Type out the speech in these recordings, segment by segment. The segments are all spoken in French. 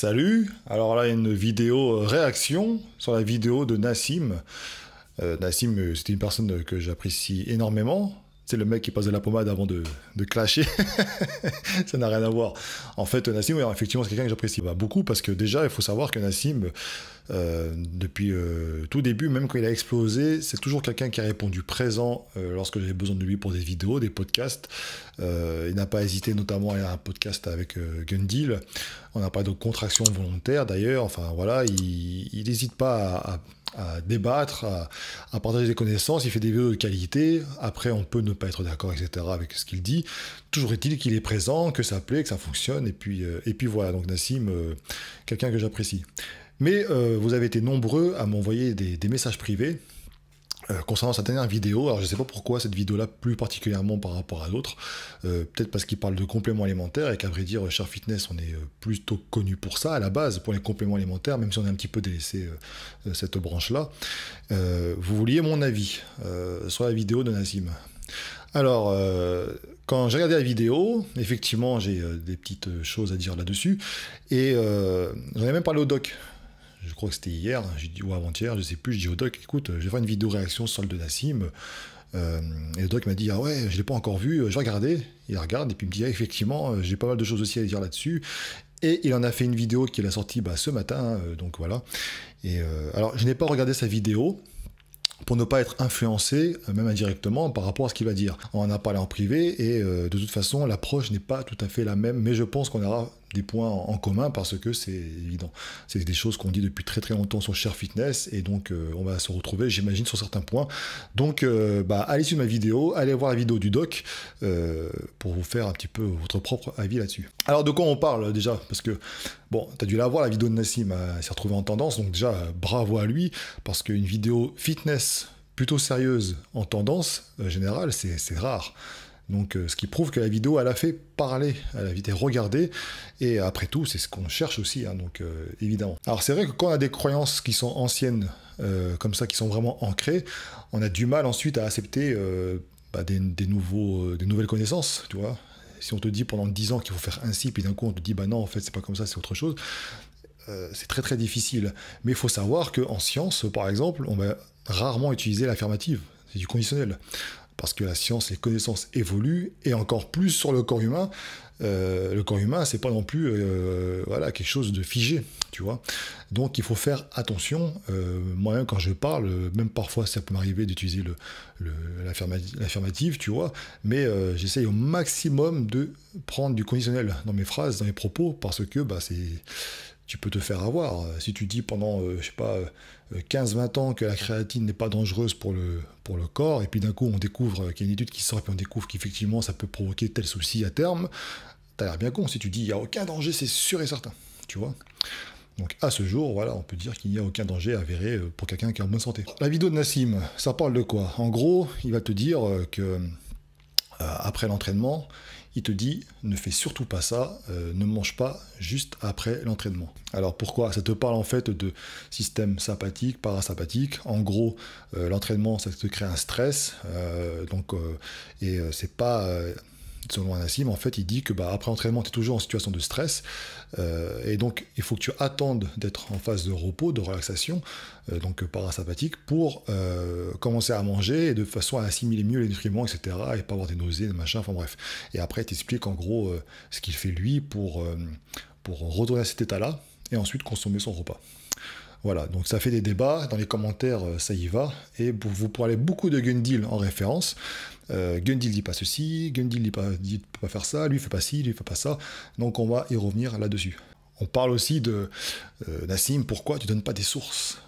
Salut, alors là il y a une vidéo réaction sur la vidéo de Nassim. Nassim, c'était une personne que j'apprécie énormément. C'est le mec qui passe de la pommade avant de clasher. Ça n'a rien à voir. En fait, Nassim, oui, effectivement, c'est quelqu'un que j'apprécie beaucoup parce que déjà, il faut savoir que Nassim, depuis tout début, même quand il a explosé, c'est toujours quelqu'un qui a répondu présent lorsque j'avais besoin de lui pour des vidéos, des podcasts. Il n'a pas hésité notamment à un podcast avec Gundil. On a parlé de contraction volontaire d'ailleurs. Enfin voilà, il n'hésite pas à débattre, à partager des connaissances, il fait des vidéos de qualité, après on peut ne pas être d'accord, etc. avec ce qu'il dit, toujours est-il qu'il est présent, que ça plaît, que ça fonctionne, et puis voilà, donc Nassim, quelqu'un que j'apprécie. Mais vous avez été nombreux à m'envoyer des messages privés, concernant sa dernière vidéo. Alors je ne sais pas pourquoi cette vidéo-là plus particulièrement par rapport à d'autres, peut-être parce qu'il parle de compléments alimentaires et qu'à vrai dire Cher Fitness on est plutôt connu pour ça à la base, pour les compléments alimentaires, même si on a un petit peu délaissé cette branche-là. Vous vouliez mon avis sur la vidéo de Nassim. Alors, quand j'ai regardé la vidéo, effectivement j'ai des petites choses à dire là-dessus, et j'en ai même parlé au doc. Je crois que c'était hier, ou avant-hier, je sais plus, je dis au doc, écoute, je vais faire une vidéo réaction sur le de Nassim. Et le doc m'a dit, ah ouais, je l'ai pas encore vu, je vais regarder. Il regarde, et puis il me dit, ah, effectivement, j'ai pas mal de choses aussi à dire là-dessus. Et il en a fait une vidéo qu'il a sortie ce matin, donc voilà. Et alors, je n'ai pas regardé sa vidéo, pour ne pas être influencé, même indirectement, par rapport à ce qu'il va dire. On en a parlé en privé, et de toute façon, l'approche n'est pas tout à fait la même, mais je pense qu'on aura des points en commun, parce que c'est évident. C'est des choses qu'on dit depuis très très longtemps sur Cher Fitness, et donc on va se retrouver, j'imagine, sur certains points. Donc, allez sur ma vidéo, allez voir la vidéo du doc, pour vous faire un petit peu votre propre avis là-dessus. Alors, de quoi on parle, déjà? Parce que, bon, t'as dû la voir, la vidéo de Nassim, elle s'est retrouvée en tendance, donc déjà, bravo à lui, parce qu'une vidéo fitness plutôt sérieuse en tendance générale, c'est rare. Donc, ce qui prouve que la vidéo, elle a fait parler, elle a été regardée, et après tout, c'est ce qu'on cherche aussi, hein, donc évidemment. Alors, c'est vrai que quand on a des croyances qui sont anciennes, comme ça, qui sont vraiment ancrées, on a du mal ensuite à accepter des nouvelles connaissances, tu vois. Si on te dit pendant 10 ans qu'il faut faire ainsi, puis d'un coup on te dit, bah non, en fait, c'est pas comme ça, c'est autre chose, c'est très très difficile. Mais il faut savoir qu'en science, par exemple, on va rarement utiliser l'affirmative, c'est du conditionnel. Parce que la science, les connaissances évoluent, et encore plus sur le corps humain. Le corps humain, c'est pas non plus voilà, quelque chose de figé, tu vois. Donc il faut faire attention. Moi-même, quand je parle, même parfois ça peut m'arriver d'utiliser l'affirmative, tu vois, mais j'essaye au maximum de prendre du conditionnel dans mes phrases, dans mes propos, parce que tu peux te faire avoir. Si tu dis pendant, je sais pas, 15-20 ans que la créatine n'est pas dangereuse pour le corps, et puis d'un coup on découvre qu'il y a une étude qui sort, et puis on découvre qu'effectivement ça peut provoquer tel souci à terme, t'as l'air bien con. Si tu dis il n'y a aucun danger, c'est sûr et certain, tu vois. Donc à ce jour, voilà, on peut dire qu'il n'y a aucun danger avéré pour quelqu'un qui est en bonne santé. La vidéo de Nassim, ça parle de quoi? En gros, il va te dire que après l'entraînement, il te dit ne fais surtout pas ça, ne mange pas juste après l'entraînement. Alors pourquoi? Ça te parle en fait de système sympathique, parasympathique. En gros, l'entraînement, ça te crée un stress, c'est pas selon Nassim, en fait, il dit que après l'entraînement, tu es toujours en situation de stress, et donc il faut que tu attendes d'être en phase de repos, de relaxation, donc parasympathique, pour commencer à manger, et de façon à assimiler mieux les nutriments, etc., et pas avoir des nausées, des machins, enfin bref. Et après, il t'explique en gros ce qu'il fait lui pour retourner à cet état-là, et ensuite consommer son repas. Voilà, donc ça fait des débats, dans les commentaires ça y va, et vous pourrez aller beaucoup de Gundil en référence. Gundil dit pas ceci, Gundil dit pas faire ça, lui fait pas ci, lui fait pas ça, donc on va y revenir là-dessus. On parle aussi de Nassim, pourquoi tu donnes pas des sources?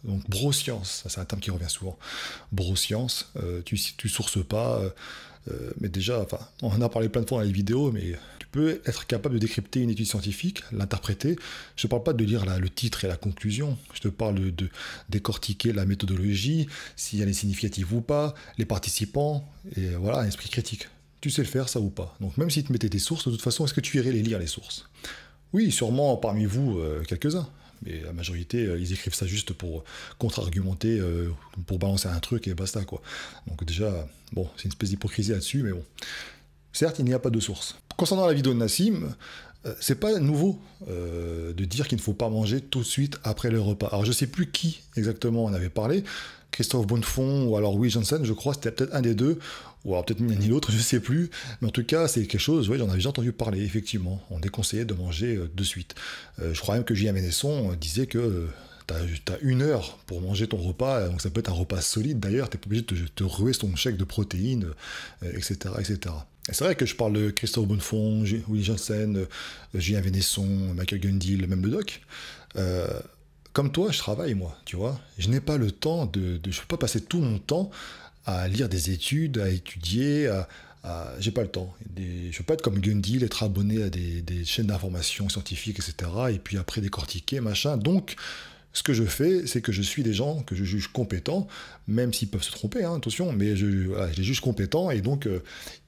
Donc broscience, c'est un terme qui revient souvent. Broscience, tu sources pas, mais déjà, enfin, on en a parlé plein de fois dans les vidéos, mais tu peux être capable de décrypter une étude scientifique, l'interpréter. Je ne parle pas de lire le titre et la conclusion, je te parle de décortiquer la méthodologie, si elle est significative ou pas, les participants, et voilà, un esprit critique. Tu sais le faire, ça ou pas. Donc même si tu mettais des sources, de toute façon, est-ce que tu irais les lire, les sources? Oui, sûrement parmi vous, quelques-uns. Mais la majorité, ils écrivent ça juste pour contre-argumenter, pour balancer un truc et basta, quoi. Donc déjà, bon, c'est une espèce d'hypocrisie là-dessus, mais bon. Certes, il n'y a pas de source. Concernant la vidéo de Nassim, C'est pas nouveau de dire qu'il ne faut pas manger tout de suite après le repas. Alors je sais plus qui exactement en avait parlé, Christophe Bonnefond ou alors Louis Janssen, je crois, c'était peut-être un des deux, ou alors peut-être ni l'un ni l'autre, je sais plus. Mais en tout cas, c'est quelque chose, ouais, j'en avais déjà entendu parler, effectivement. On déconseillait de manger de suite. Je crois même que Julien Ménesson disait que t'as 1 heure pour manger ton repas, donc ça peut être un repas solide d'ailleurs, t'es pas obligé de te ruer ton chèque de protéines, etc., etc. Et c'est vrai que je parle de Christophe Bonnefond, Louis Janssen, Julien Ménesson, Michael Gundil, même le doc. Comme toi, je travaille, moi, tu vois. Je n'ai pas le temps je ne peux pas passer tout mon temps à lire des études, à étudier, j'ai pas le temps. Je ne peux pas être comme Gundil, être abonné à des chaînes d'information scientifiques, etc. Et puis après décortiquer, machin. Donc, ce que je fais, c'est que je suis des gens que je juge compétents, même s'ils peuvent se tromper, hein, attention, mais je les juge compétents et donc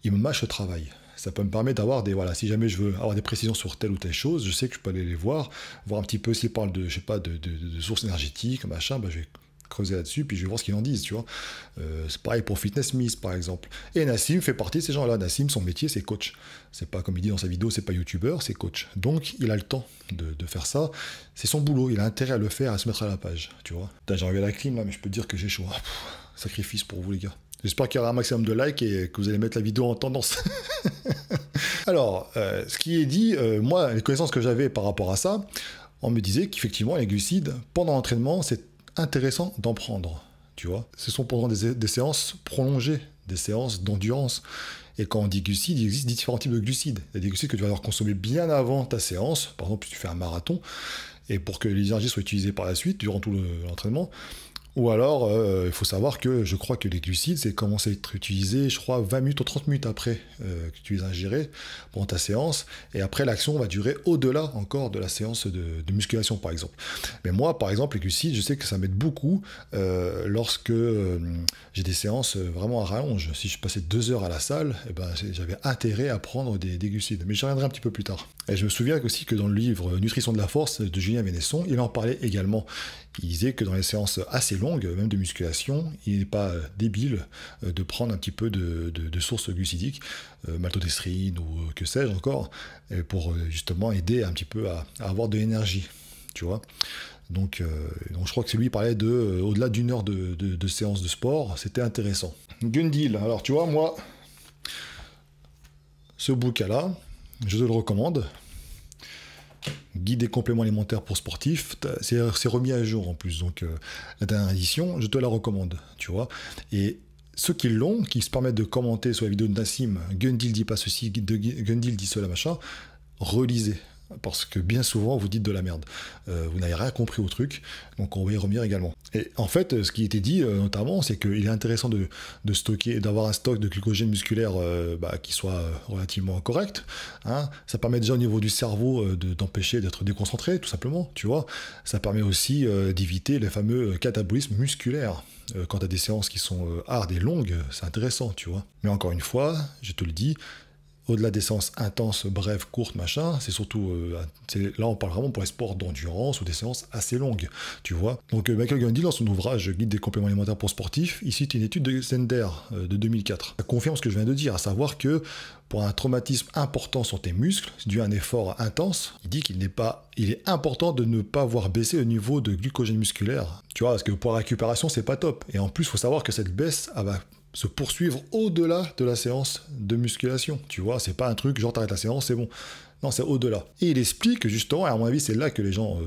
ils me mâchent le travail. Ça peut me permettre d'avoir voilà, si jamais je veux avoir des précisions sur telle ou telle chose, je sais que je peux aller les voir un petit peu s'ils parlent de, je sais pas, de sources énergétiques, machin, je vais creuser là-dessus, puis je vais voir ce qu'ils en disent, tu vois. C'est pareil pour Fitness Miss, par exemple. Et Nassim fait partie de ces gens-là. Nassim, son métier, c'est coach. C'est pas, comme il dit dans sa vidéo, c'est pas youtubeur, c'est coach. Donc, il a le temps de faire ça. C'est son boulot, il a intérêt à le faire, à se mettre à la page, tu vois. J'ai enlevé la clim, là, mais je peux te dire que j'ai chaud. Sacrifice pour vous, les gars. J'espère qu'il y aura un maximum de likes et que vous allez mettre la vidéo en tendance. Alors, ce qui est dit, moi, les connaissances que j'avais par rapport à ça, on me disait qu'effectivement, les glucides, pendant l'entraînement, c'est intéressant d'en prendre, tu vois. Ce sont pendant des séances prolongées, des séances d'endurance. Et quand on dit glucides, il existe différents types de glucides. Il y a des glucides que tu vas devoir consommer bien avant ta séance. Par exemple, si tu fais un marathon, et pour que l'énergie soit utilisée par la suite, durant tout l'entraînement. Ou alors, il faut savoir que je crois que les glucides, c'est commencé à être utilisé, je crois, 20 minutes ou 30 minutes après que tu les as ingérés pendant ta séance. Et après, l'action va durer au-delà encore de la séance de musculation, par exemple. Mais moi, par exemple, les glucides, je sais que ça m'aide beaucoup lorsque j'ai des séances vraiment à rallonge. Si je passais 2 heures à la salle, eh ben, j'avais intérêt à prendre des glucides. Mais j'y reviendrai un petit peu plus tard. Et je me souviens aussi que dans le livre Nutrition de la force de Julien Ménesson, il en parlait également. Il disait que dans les séances assez longues, même de musculation, il n'est pas débile de prendre un petit peu de sources glucidiques, maltodextrine ou que sais-je encore, pour justement aider un petit peu à avoir de l'énergie, tu vois. Donc je crois que c'est lui qui parlait au-delà d'1 heure de séance de sport, c'était intéressant. Gundil, alors tu vois, moi, ce bouquin-là, je te le recommande. Guide des compléments alimentaires pour sportifs, c'est remis à jour en plus, donc la dernière édition, je te la recommande, tu vois. Et ceux qui l'ont, qui se permettent de commenter sur la vidéo de Nassim, Gundil dit pas ceci, Gundil dit cela, machin, relisez, parce que bien souvent vous dites de la merde, vous n'avez rien compris au truc, donc on va y revenir également. Et en fait, ce qui était dit notamment, c'est qu'il est intéressant de stocker, d'avoir un stock de glycogène musculaire qui soit relativement correct. Hein. Ça permet déjà au niveau du cerveau d'empêcher d'être déconcentré, tout simplement, tu vois. Ça permet aussi d'éviter les fameux catabolismes musculaires. Quand tu as des séances qui sont hardes et longues, c'est intéressant, tu vois. Mais encore une fois, je te le dis, au-delà des séances intenses, brèves, courtes, machin, c'est surtout... là, on parle vraiment pour les sports d'endurance ou des séances assez longues, tu vois. Donc, Michael Gundil, dans son ouvrage « Guide des compléments alimentaires pour sportifs », il cite une étude de Zender de 2004. Ça confirme ce que je viens de dire, à savoir que pour un traumatisme important sur tes muscles, dû à un effort intense, il dit il est important de ne pas voir baisser le niveau de glycogène musculaire. Tu vois, parce que pour la récupération, c'est pas top. Et en plus, il faut savoir que cette baisse, va se poursuivre au-delà de la séance de musculation. Tu vois, c'est pas un truc genre t'arrêtes la séance, c'est bon. Non, c'est au-delà. Et il explique que justement, et à mon avis, c'est là que les gens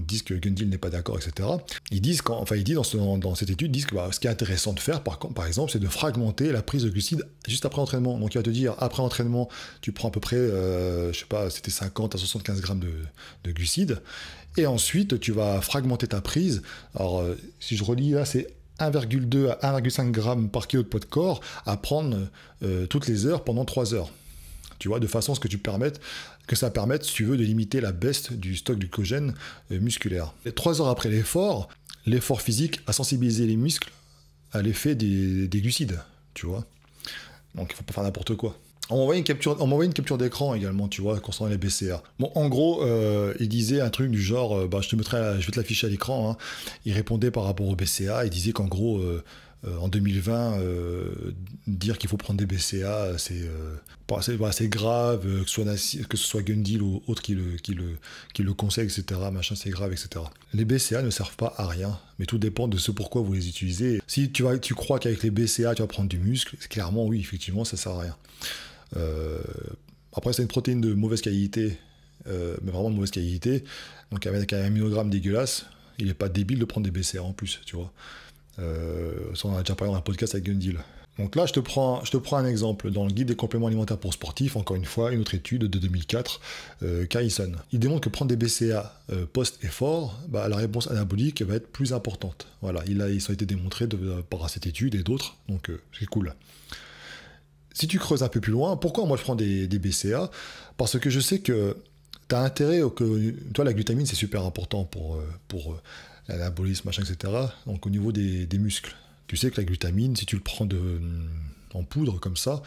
disent que Gundil n'est pas d'accord, etc. Il dit dans cette étude, disent que ce qui est intéressant de faire, par exemple, c'est de fragmenter la prise de glucides juste après l'entraînement. Donc il va te dire, après l'entraînement, tu prends à peu près, je sais pas, c'était 50 à 75 grammes de glucides. Et ensuite, tu vas fragmenter ta prise. Alors, si je relis là, c'est 1,2 à 1,5 g par kilo de poids de corps à prendre toutes les heures pendant 3 heures. Tu vois, de façon à ce que ça permette, si tu veux, de limiter la baisse du stock de glycogène musculaire. Et 3 heures après l'effort physique a sensibilisé les muscles à l'effet des glucides, tu vois. Donc il ne faut pas faire n'importe quoi. On m'a envoyé une capture d'écran également, tu vois, concernant les BCA. Bon, en gros, il disait un truc du genre, je vais te l'afficher à l'écran, hein. Il répondait par rapport au BCA, il disait qu'en gros, En 2020, dire qu'il faut prendre des BCA, c'est grave, que ce soit Gundil ou autre qui le conseille, etc. Machin, c'est grave, etc. Les BCA ne servent pas à rien, mais tout dépend de ce pourquoi vous les utilisez. Si tu crois qu'avec les BCA, tu vas prendre du muscle, clairement, oui, effectivement, ça sert à rien. Après, c'est une protéine de mauvaise qualité, mais vraiment de mauvaise qualité. Donc avec un aminogramme dégueulasse, il n'est pas débile de prendre des BCA en plus, tu vois. Ça, on a déjà parlé dans un podcast avec Gundil. Donc là, je te prends un exemple. Dans le guide des compléments alimentaires pour sportifs, encore une fois, une autre étude de 2004, Carlson. Il démontre que prendre des BCA post-effort, la réponse anabolique va être plus importante. Voilà, ils ont été démontrés par cette étude et d'autres, donc c'est cool. Si tu creuses un peu plus loin, pourquoi moi je prends des BCA? Parce que je sais que tu as intérêt que... Toi, la glutamine, c'est super important pour l'anabolisme, machin, etc. Donc au niveau des muscles. Tu sais que la glutamine, si tu le prends en poudre comme ça,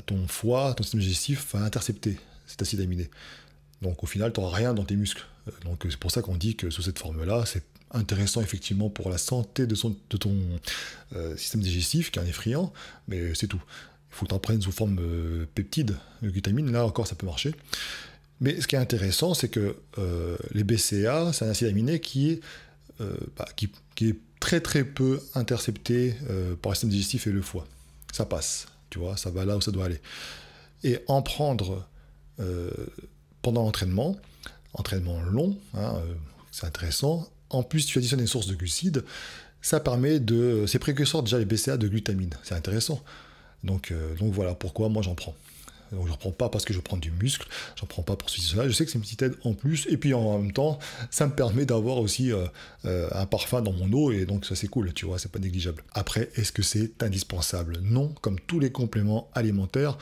ton foie, ton système digestif va intercepter cet acide aminé. Donc au final, tu n'auras rien dans tes muscles. Donc c'est pour ça qu'on dit que sous cette forme-là, c'est intéressant effectivement pour la santé de ton système digestif, qui est un effrayant, mais c'est tout. Il faut que tu en prennes sous forme peptide de glutamine, là encore ça peut marcher. Mais ce qui est intéressant, c'est que les BCA, c'est un acide aminé qui est très très peu intercepté par le système digestif et le foie. Ça passe, tu vois, ça va là où ça doit aller. Et en prendre pendant l'entraînement long, c'est intéressant. En plus, tu additionnes une source de glucides, ça permet c'est précurseur déjà les BCA de glutamine. C'est intéressant. Donc voilà pourquoi moi j'en prends. Donc je ne prends pas parce que je prends du muscle, je ne prends pas pour ceci, cela. Je sais que c'est une petite aide en plus, et puis en même temps, ça me permet d'avoir aussi un parfum dans mon eau, et donc ça c'est cool, tu vois, c'est pas négligeable. Après, est-ce que c'est indispensable? Non, comme tous les compléments alimentaires,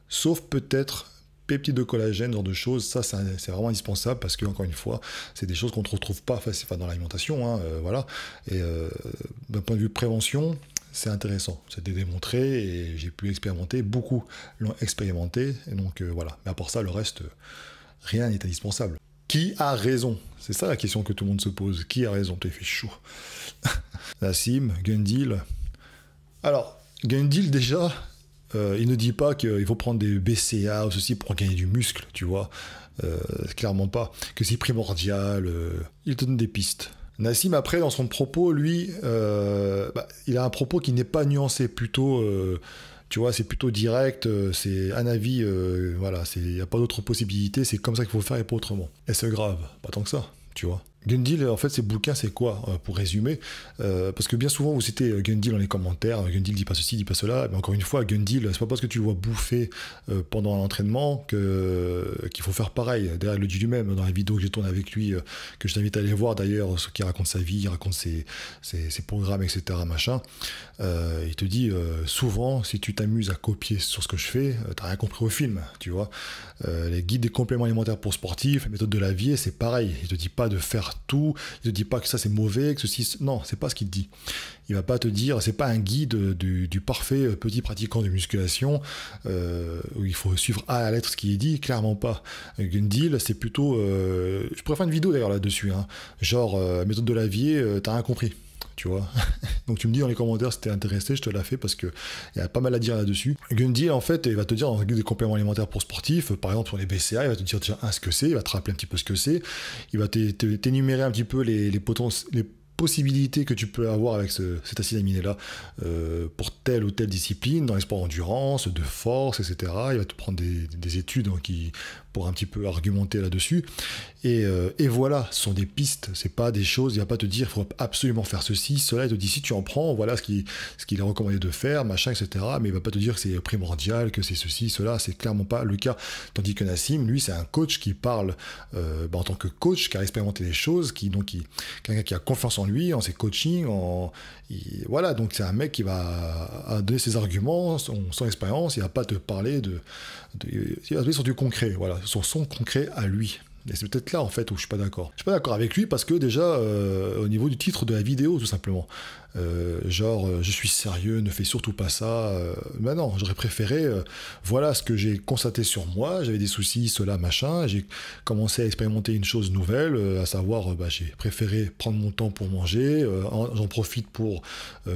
sauf peut-être peptides de collagène, ce genre de choses, ça c'est vraiment indispensable, parce que encore une fois, c'est des choses qu'on ne retrouve pas dans l'alimentation, voilà. Et d'un point de vue prévention, c'est intéressant, c'était démontré et j'ai pu expérimenter, beaucoup l'ont expérimenté, et donc voilà. Mais à part ça, le reste, rien n'est indispensable. Qui a raison? C'est ça la question que tout le monde se pose. Qui a raison? T'as fait chaud. Nassim, Gundil. Alors, Gundil déjà, il ne dit pas qu'il faut prendre des BCA ou ceci pour gagner du muscle, tu vois. Clairement pas. Que c'est primordial. Il te donne des pistes. Nassim, après, dans son propos, lui, il a un propos qui n'est pas nuancé, plutôt, tu vois, c'est plutôt direct, c'est un avis, voilà, il n'y a pas d'autre possibilité, c'est comme ça qu'il faut faire et pas autrement. Est-ce grave? Pas tant que ça, tu vois. Gundil, en fait, ces bouquins, c'est quoi, pour résumer? Parce que bien souvent, vous citez Gundil dans les commentaires, Gundil dit pas ceci, dit pas cela, mais encore une fois, Gundil, c'est pas parce que tu le vois bouffer pendant l'entraînement qu'il faut faire pareil. D'ailleurs, il le dit lui-même dans la vidéo que j'ai tournée avec lui, que je t'invite à aller voir d'ailleurs, ce qui raconte sa vie, il raconte ses programmes, etc. Machin. Il te dit, souvent, si tu t'amuses à copier sur ce que je fais, t'as rien compris au film, tu vois. Les guides des compléments alimentaires pour sportifs, les méthodes de la vie, c'est pareil. Il te dit pas de faire tout, il te dit pas que ça c'est mauvais, que ceci, non, c'est pas ce qu'il te dit. Il va pas te dire, c'est pas un guide du parfait petit pratiquant de musculation où il faut suivre à la lettre ce qui est dit, clairement pas. Gundil, c'est plutôt, je pourrais faire une vidéo d'ailleurs là-dessus, genre méthode de la vie, t'as rien compris. Tu vois. Donc tu me dis dans les commentaires si t'es intéressé, je te la fais parce que il y a pas mal à dire là-dessus. Gundil, en fait, il va te dire dans des compléments alimentaires pour sportifs, par exemple sur les BCA, il va te dire déjà ce que c'est, il va te rappeler un petit peu ce que c'est, il va t'énumérer un petit peu les possibilités que tu peux avoir avec cet acide aminé-là pour telle ou telle discipline, dans les sports endurance, de force, etc. Il va te prendre des études pour un petit peu argumenter là-dessus. Et voilà, ce sont des pistes, c'est pas des choses, il va pas te dire il faut absolument faire ceci, cela, il te dit si tu en prends, voilà ce qu'il est recommandé de faire, machin, etc. Mais il va pas te dire que c'est primordial, que c'est ceci, cela, c'est clairement pas le cas. Tandis que Nassim, lui, c'est un coach qui parle en tant que coach, qui a expérimenté des choses, quelqu'un qui a confiance en lui, en ses coachings, voilà, donc c'est un mec qui va donner ses arguments, son expérience, il va pas te parler il va te donner sur du concret, voilà, sur son concret à lui. Et c'est peut-être là, en fait, où je suis pas d'accord. Je suis pas d'accord avec lui parce que déjà, au niveau du titre de la vidéo, tout simplement, je suis sérieux, ne fais surtout pas ça. Ben non, j'aurais préféré, voilà ce que j'ai constaté sur moi, j'avais des soucis, cela, machin, j'ai commencé à expérimenter une chose nouvelle, à savoir, j'ai préféré prendre mon temps pour manger, j'en profite pour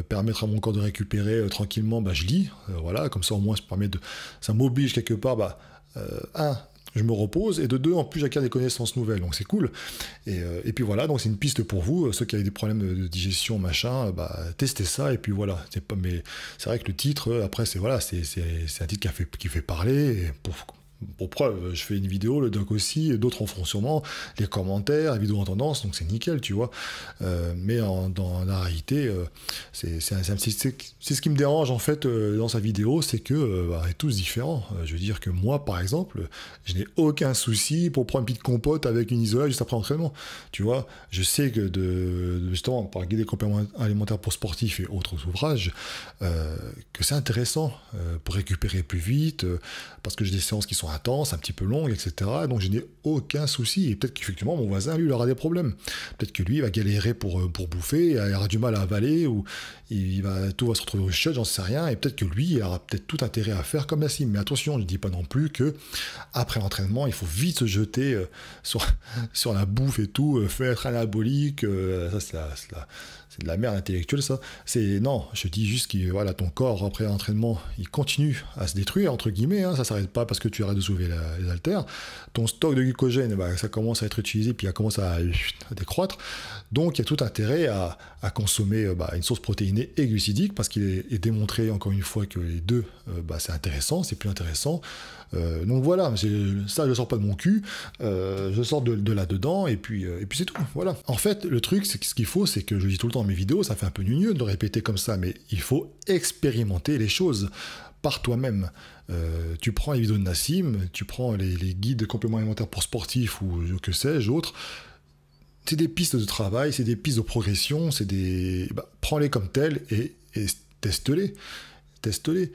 permettre à mon corps de récupérer tranquillement, je lis, voilà, comme ça au moins ça m'oblige quelque part, je me repose, et de deux, en plus, j'acquiers des connaissances nouvelles, donc c'est cool. Et puis voilà, donc c'est une piste pour vous, ceux qui avaient des problèmes de digestion, machin, testez ça, et puis voilà. Mais c'est vrai que le titre, après, c'est un titre qui fait parler, et pour preuve, je fais une vidéo, le doc aussi, d'autres en font sûrement, les commentaires, la vidéo en tendance, donc c'est nickel, tu vois. Mais dans la réalité, c'est ce qui me dérange en fait dans sa vidéo, c'est que on est tous différents. Je veux dire que moi, par exemple, je n'ai aucun souci pour prendre une petite compote avec une isola juste après l'entraînement. Tu vois, je sais que justement, par guider des compléments alimentaires pour sportifs et autres ouvrages, que c'est intéressant pour récupérer plus vite, parce que j'ai des séances qui sont intenses, un petit peu longues, etc. Donc je n'ai aucun souci. Et peut-être qu'effectivement, mon voisin, lui, il aura des problèmes. Peut-être que lui, il va galérer pour bouffer, il aura du mal à avaler, ou tout va se retrouver au chiottes, j'en sais rien. Et peut-être que lui, il aura peut-être tout intérêt à faire comme Nassim. Mais attention, je ne dis pas non plus que après l'entraînement, il faut vite se jeter sur la bouffe et tout, faire anabolique, ça c'est de la merde intellectuelle, ça. Non, je dis juste que voilà, ton corps, après l'entraînement, il continue à se détruire, entre guillemets, hein, ça s'arrête pas parce que tu arrêtes de soulever les haltères. Ton stock de glycogène, ça commence à être utilisé, puis il commence à décroître. Donc, il y a tout intérêt à consommer une source protéinée et glucidique, parce qu'il est démontré, encore une fois, que les deux, c'est intéressant, c'est plus intéressant. Donc voilà, ça je sors pas de mon cul, je sors de là-dedans, et puis c'est tout, voilà. En fait, le truc, c'est que ce qu'il faut, c'est que je dis tout le temps dans mes vidéos, ça fait un peu gneugneux de le répéter comme ça, mais il faut expérimenter les choses par toi-même. Tu prends les vidéos de Nassim, tu prends les guides de compléments alimentaires pour sportifs, ou que sais-je, autres. C'est des pistes de travail, c'est des pistes de progression, prends-les comme telles et teste-les. Teste-les.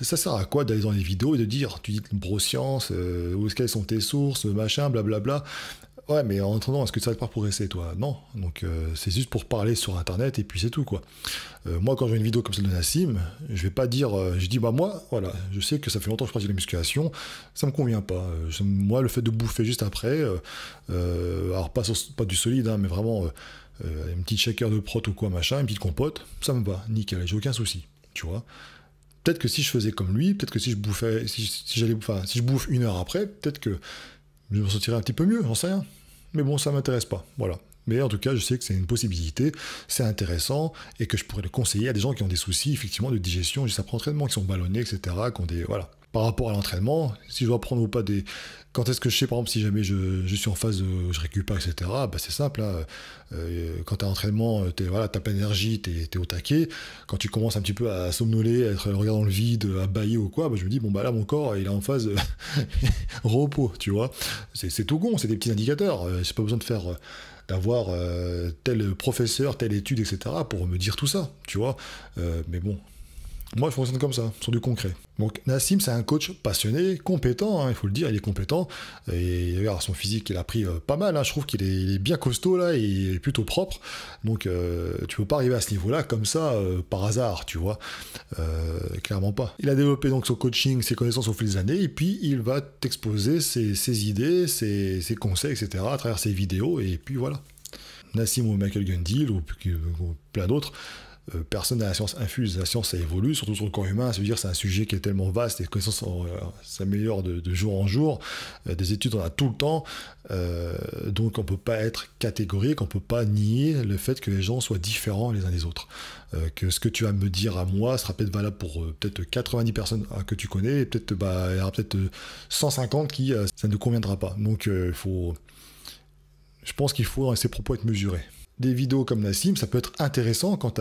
Ça sert à quoi d'aller dans les vidéos et de dire, tu dis broscience, quelles sont tes sources, machin, blablabla. Ouais, mais en attendant, est-ce que ça va te faire progresser, toi? Non. Donc, c'est juste pour parler sur Internet, et puis c'est tout, quoi. Moi, quand j'ai une vidéo comme celle de Nassim, je vais pas dire... je dis, moi, voilà, je sais que ça fait longtemps que je pratique la musculation, ça me convient pas. Moi, le fait de bouffer juste après, alors pas du solide, hein, mais vraiment une petite shaker de prot ou quoi, machin, une petite compote, ça me va, nickel, j'ai aucun souci, tu vois. Peut-être que si je faisais comme lui, peut-être que si je bouffais, si je bouffe 1 heure après, peut-être que je me sentirais un petit peu mieux, j'en sais rien. Mais bon, ça m'intéresse pas, voilà. Mais en tout cas, je sais que c'est une possibilité, c'est intéressant, et que je pourrais le conseiller à des gens qui ont des soucis, effectivement, de digestion juste après entraînement, qui sont ballonnés, etc., qui ont des... Voilà. Par rapport à l'entraînement, si je dois prendre ou pas des... Quand est-ce que je sais, par exemple, si jamais je suis en phase de... je récupère, etc., c'est simple, hein. Quand t'es à l'entraînement, t'as plein d'énergie, t'es au taquet. Quand tu commences un petit peu à somnoler, à être le regard dans le vide, à bâiller ou quoi, je me dis, là, mon corps, il est en phase repos, tu vois. C'est tout con, c'est des petits indicateurs. J'ai pas besoin d'avoir tel professeur, telle étude, etc., pour me dire tout ça, tu vois. Mais bon... Moi, je fonctionne comme ça, sur du concret. Donc, Nassim, c'est un coach passionné, compétent, hein, il faut le dire, il est compétent. Et regarde, son physique, il a pris pas mal, hein, je trouve qu'il est bien costaud, là, et il est plutôt propre. Donc, tu peux pas arriver à ce niveau-là comme ça, par hasard, tu vois. Clairement pas. Il a développé donc son coaching, ses connaissances au fil des années, et puis il va t'exposer ses idées, ses conseils, etc., à travers ses vidéos, et puis voilà. Nassim ou Michael Gundil, ou plein d'autres, personne n'a la science infuse, la science ça évolue, surtout sur le corps humain, ça veut dire que c'est un sujet qui est tellement vaste, les connaissances s'améliorent de jour en jour, des études on a tout le temps, donc on peut pas être catégorique, on peut pas nier le fait que les gens soient différents les uns des autres, que ce que tu vas me dire à moi sera peut-être valable pour peut-être 90 personnes que tu connais, et peut-être il y aura peut-être 150 qui ça ne conviendra pas, donc je pense qu'il faut dans ses propos être mesuré. Des vidéos comme Nassim, ça peut être intéressant quand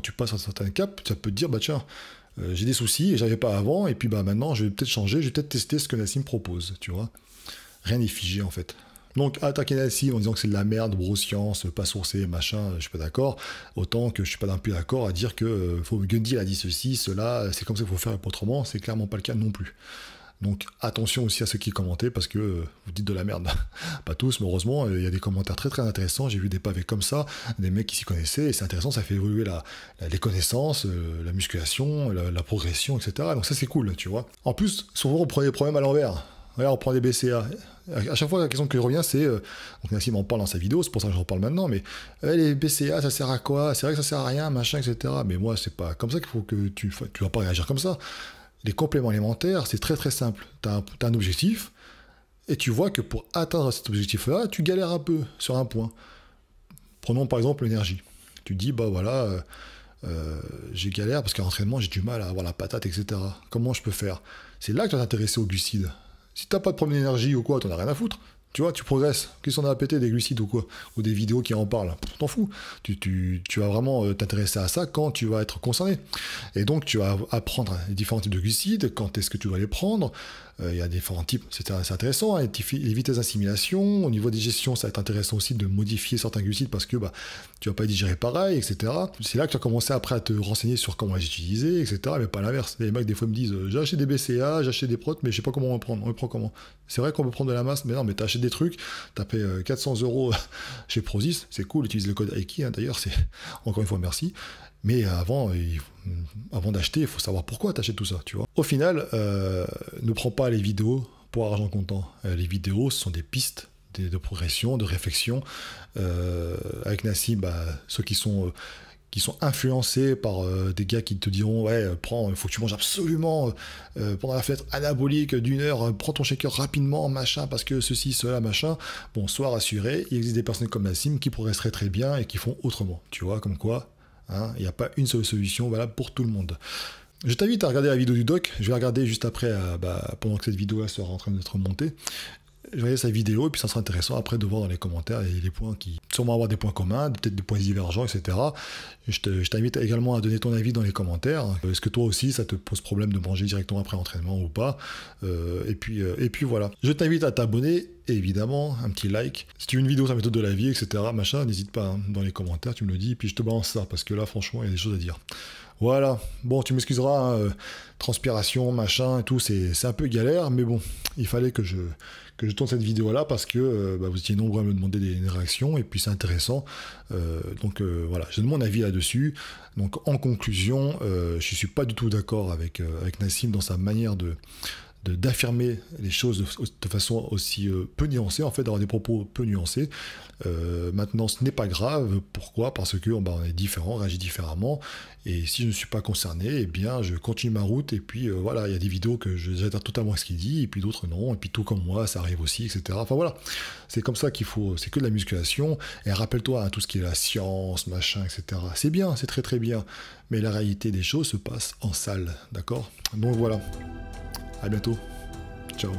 tu passes un certain cap, ça peut te dire, tiens, j'ai des soucis et j'avais pas avant, et puis maintenant je vais peut-être changer, je vais peut-être tester ce que Nassim propose, tu vois. Rien n'est figé en fait. Donc attaquer Nassim en disant que c'est de la merde, broscience, pas sourcé, machin, je suis pas d'accord, autant que je suis pas d'un plus d'accord à dire que Gundil a dit ceci, cela, c'est comme ça qu'il faut faire, et pas autrement, c'est clairement pas le cas non plus. Donc attention aussi à ceux qui commentaient parce que vous dites de la merde. Pas tous, mais heureusement, il y a des commentaires très très intéressants. J'ai vu des pavés comme ça, des mecs qui s'y connaissaient, et c'est intéressant, ça fait évoluer les connaissances, la musculation, la progression, etc. Donc ça c'est cool, tu vois. En plus, souvent on prend des problèmes à l'envers. Regarde, on prend des BCA. À chaque fois, la question que je reviens, c'est... donc Nassim en parle dans sa vidéo, c'est pour ça que j'en parle maintenant, mais les BCA, ça sert à quoi? C'est vrai que ça sert à rien, machin, etc. Mais moi, c'est pas comme ça qu'il faut que tu vas pas réagir comme ça. Les compléments alimentaires, c'est très très simple. Tu as un objectif, et tu vois que pour atteindre cet objectif-là, tu galères un peu sur un point. Prenons par exemple l'énergie. Tu dis, bah voilà, j'ai galère parce qu'à l'entraînement, j'ai du mal à avoir la patate, etc. Comment je peux faire? C'est là que tu vas t'intéresser aux glucides. Si t'as pas de problème d'énergie ou quoi, t'en as rien à foutre. Tu vois, tu progresses. Qu'est-ce qu'on a à péter, des glucides ou quoi? Ou des vidéos qui en parlent. T'en fous. Tu vas vraiment t'intéresser à ça quand tu vas être concerné. Et donc, tu vas apprendre les différents types de glucides, quand est-ce que tu dois les prendre. Il y a différents types, c'est assez intéressant. Hein, les vitesses d'assimilation. Au niveau digestion, ça va être intéressant aussi de modifier certains glucides parce que tu vas pas digérer pareil, etc. C'est là que tu vas commencer après à te renseigner sur comment les utiliser, etc. Mais pas l'inverse. Les mecs, des fois, me disent j'ai acheté des BCA, j'ai acheté des protes, mais je sais pas comment on prendre. On les prend comment? C'est vrai qu'on peut prendre de la masse, mais non, mais t'as acheté des trucs, t'as payé 400 € chez Prozis, c'est cool, utilise le code Aiki, hein, d'ailleurs, c'est encore une fois merci. Mais avant d'acheter, il faut savoir pourquoi t'achètes tout ça, tu vois. Au final, ne prends pas les vidéos pour argent comptant. Les vidéos, ce sont des pistes de progression, de réflexion. Avec Nassim, ceux qui sont influencés par des gars qui te diront ouais, il faut que tu manges absolument pendant la fenêtre anabolique d'1 heure, prends ton shaker rapidement, machin, parce que ceci, cela, machin. Bon, sois rassuré, il existe des personnes comme Nassim qui progresseraient très bien et qui font autrement. Tu vois, comme quoi, hein, il n'y a pas une seule solution valable pour tout le monde. Je t'invite à regarder la vidéo du doc, je vais la regarder juste après, pendant que cette vidéo-là sera en train d'être montée. Je vais regarder sa vidéo et puis ça sera intéressant après de voir dans les commentaires les points qui sûrement avoir des points communs, peut-être des points divergents, etc. Je t'invite également à donner ton avis dans les commentaires. Est-ce que toi aussi ça te pose problème de manger directement après l'entraînement ou pas? Et puis voilà. Je t'invite à t'abonner et évidemment un petit like. Si tu veux une vidéo sur la méthode de la vie, etc. machin, n'hésite pas hein, dans les commentaires, tu me le dis et puis je te balance ça parce que là franchement il y a des choses à dire. Voilà, bon tu m'excuseras, hein, transpiration, machin et tout, c'est un peu galère, mais bon, il fallait que je tourne cette vidéo là parce que vous étiez nombreux à me demander des réactions et puis c'est intéressant. Donc voilà, je donne mon avis là-dessus. Donc en conclusion, je suis pas du tout d'accord avec Nassim dans sa manière d'affirmer les choses de façon aussi peu nuancée, en fait, d'avoir des propos peu nuancés. Maintenant, ce n'est pas grave. Pourquoi? Parce que on est différent, on réagit différemment. Et si je ne suis pas concerné, eh bien, je continue ma route. Et puis, voilà, il y a des vidéos que j'adhère totalement à ce qu'il dit, et puis d'autres non. Et puis, tout comme moi, ça arrive aussi, etc. Enfin, voilà. C'est comme ça qu'il faut... C'est que de la musculation. Et rappelle-toi, hein, tout ce qui est la science, machin, etc. C'est bien, c'est très, très bien. Mais la réalité des choses se passe en salle, d'accord? Donc, voilà. À bientôt. Ciao.